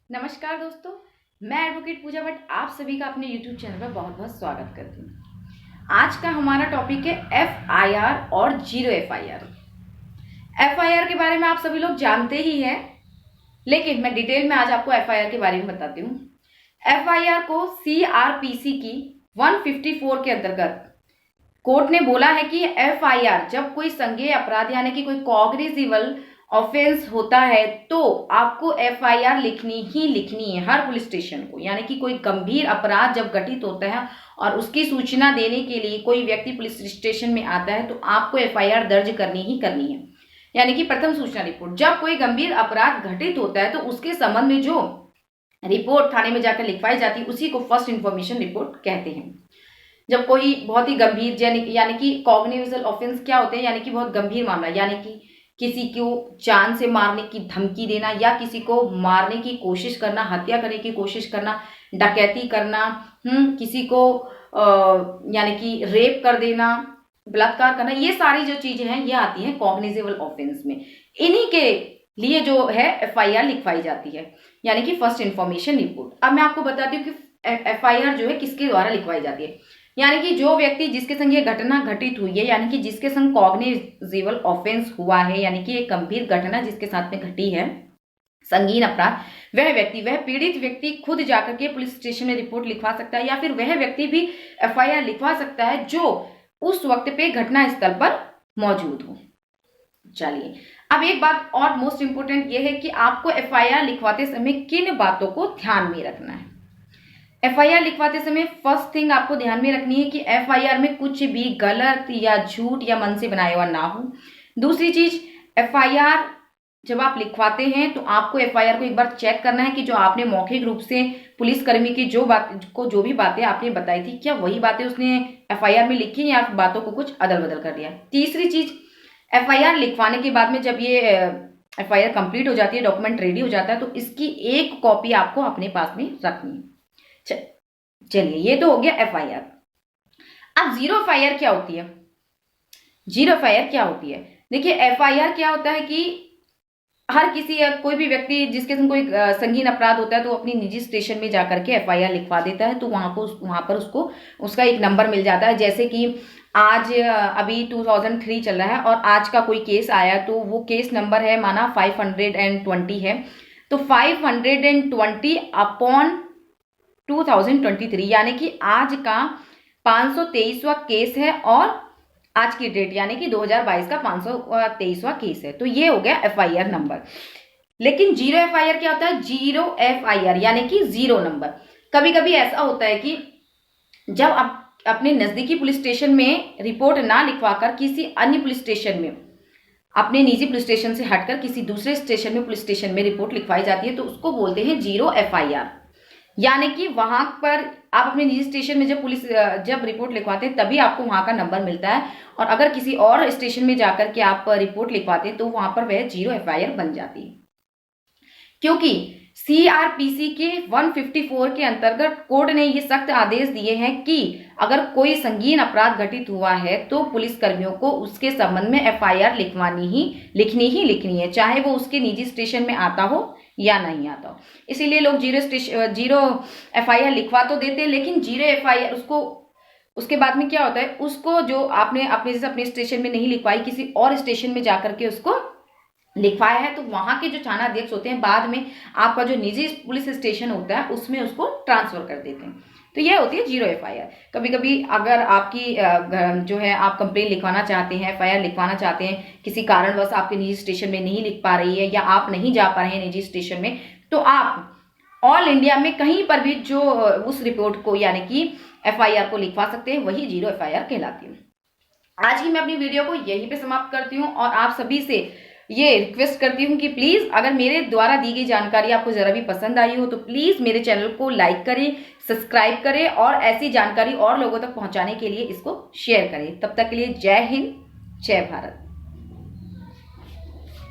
नमस्कार दोस्तों, मैं एडवोकेट पूजा भट्ट आप सभी का अपने YouTube चैनल पर बहुत बहुत स्वागत करती हूँ। आज का हमारा टॉपिक है FIR और जीरो FIR। FIR के बारे में आप सभी लोग जानते ही हैं, लेकिन मैं डिटेल में आज आपको FIR के बारे में बताती हूँ। FIR को CRPC की 154 के अंतर्गत कोर्ट ने बोला है कि FIR जब कोई संज्ञेय अपराध यानी कि कोई कॉग्निजिबल ऑफेंस होता है तो आपको FIR लिखनी ही लिखनी है हर पुलिस स्टेशन को। यानी कि कोई गंभीर अपराध जब घटित होता है और उसकी सूचना देने के लिए कोई व्यक्ति पुलिस स्टेशन में आता है तो आपको FIR दर्ज करनी ही करनी है। यानी कि प्रथम सूचना रिपोर्ट, जब कोई गंभीर अपराध घटित होता है तो उसके संबंध में जो रिपोर्ट थाने में जाकर लिखवाई जाती है उसी को फर्स्ट इंफॉर्मेशन रिपोर्ट कहते हैं। जब कोई बहुत ही गंभीर यानी कि कॉग्निजिबल ऑफेंस क्या होते हैं, यानी कि बहुत गंभीर मामला, यानी कि किसी को जान से मारने की धमकी देना या किसी को मारने की कोशिश करना, हत्या करने की कोशिश करना, डकैती करना, किसी को यानी कि रेप कर देना, बलात्कार करना, ये सारी जो चीजें हैं ये आती हैं कॉग्निजिबल ऑफेंस में। इन्हीं के लिए जो है FIR लिखवाई जाती है, यानी कि फर्स्ट इंफॉर्मेशन रिपोर्ट। अब मैं आपको बताती हूँ कि FIR जो है किसके द्वारा लिखवाई जाती है। यानी कि जो व्यक्ति जिसके संग ये घटना घटित हुई है, यानी कि जिसके संग कॉग्निजिबल ऑफेंस हुआ है, यानी कि एक गंभीर घटना जिसके साथ में घटी है, संगीन अपराध, वह पीड़ित व्यक्ति खुद जाकर के पुलिस स्टेशन में रिपोर्ट लिखवा सकता है या फिर वह व्यक्ति भी FIR लिखवा सकता है जो उस वक्त पे घटना स्थल पर मौजूद हो। चलिए, अब एक बात और मोस्ट इंपोर्टेंट यह है कि आपको FIR लिखवाते समय किन बातों को ध्यान में रखना है। FIR लिखवाते समय फर्स्ट थिंग आपको ध्यान में रखनी है कि FIR में कुछ भी गलत या झूठ या मन से बनाया हुआ ना हो। दूसरी चीज, FIR जब आप लिखवाते हैं तो आपको FIR को एक बार चेक करना है कि जो आपने मौखिक रूप से पुलिसकर्मी की जो भी बातें आपने बताई थी, क्या वही बातें उसने FIR में लिखी या बातों को कुछ अदल बदल कर दिया। तीसरी चीज, FIR लिखवाने के बाद में जब ये FIR कंप्लीट हो जाती है, डॉक्यूमेंट रेडी हो जाता है, तो इसकी एक कॉपी आपको अपने पास में रखनी है। चलिए, ये तो हो गया FIR। अब जीरो FIR क्या होती है? जीरो FIR क्या होती है? देखिए, FIR क्या होता है कि हर किसी या कोई भी व्यक्ति जिसके संग कोई संगीन अपराध होता है तो अपनी निजी स्टेशन में जाकर के FIR लिखवा देता है, तो वहां पर उसको उसका एक नंबर मिल जाता है। जैसे कि आज अभी 2003 चल रहा है और आज का कोई केस आया तो वो केस नंबर है माना 520 है, तो 520 अपॉन 2023 यानी कि आज का 523वां केस है और आज की डेट यानी कि 2022 का 523वां केस है, तो ये हो गया FIR नंबर। लेकिन जीरो FIR क्या होता है? जीरो FIR यानी कि जीरो नंबर। कभी कभी ऐसा होता है कि जब आप अपने नजदीकी पुलिस स्टेशन में रिपोर्ट ना लिखवाकर किसी अन्य पुलिस स्टेशन में, अपने निजी पुलिस स्टेशन से हटकर किसी दूसरे स्टेशन में पुलिस स्टेशन में रिपोर्ट लिखवाई जाती है तो उसको बोलते हैं जीरो FIR। यानी कि वहां पर आप अपने निजी स्टेशन में जब रिपोर्ट लिखवाते हैं तभी आपको वहां का नंबर मिलता है, और अगर किसी और स्टेशन में जाकर के आप रिपोर्ट लिखवाते हैं तो वहां पर वह जीरो FIR बन जाती है। क्योंकि CRPC के 154 के अंतर्गत कोर्ट ने ये सख्त आदेश दिए हैं कि अगर कोई संगीन अपराध घटित हुआ है तो पुलिस कर्मियों को उसके संबंध में FIR लिखनी ही लिखनी है, चाहे वो उसके निजी स्टेशन में आता हो या नहीं आता हो। इसीलिए लोग जीरो FIR लिखवा तो देते हैं, लेकिन जीरो FIR उसके बाद में क्या होता है, उसको जो आपने अपने स्टेशन में नहीं लिखवाई, किसी और स्टेशन में जाकर के उसको लिखवाया है, तो वहां के जो थाना अध्यक्ष होते हैं बाद में आपका जो निजी पुलिस स्टेशन होता है उसमें उसको ट्रांसफर कर देते हैं। तो यह होती है जीरो FIR। कभी कभी अगर आपकी जो है आप कंप्लेन लिखवाना चाहते हैं, FIR लिखवाना चाहते हैं, किसी कारणवश आपके निजी स्टेशन में नहीं लिख पा रही है या आप नहीं जा पा रहे हैं निजी स्टेशन में, तो आप ऑल इंडिया में कहीं पर भी जो उस रिपोर्ट को यानी कि FIR को लिखवा सकते हैं, वही जीरो FIR कहलाती है। आज की मैं अपनी वीडियो को यहीं पे समाप्त करती हूँ और आप सभी से ये रिक्वेस्ट करती हूँ कि प्लीज अगर मेरे द्वारा दी गई जानकारी आपको जरा भी पसंद आई हो तो प्लीज मेरे चैनल को लाइक करें, सब्सक्राइब करें और ऐसी जानकारी और लोगों तक पहुंचाने के लिए इसको शेयर करें। तब तक के लिए जय हिंद, जय भारत।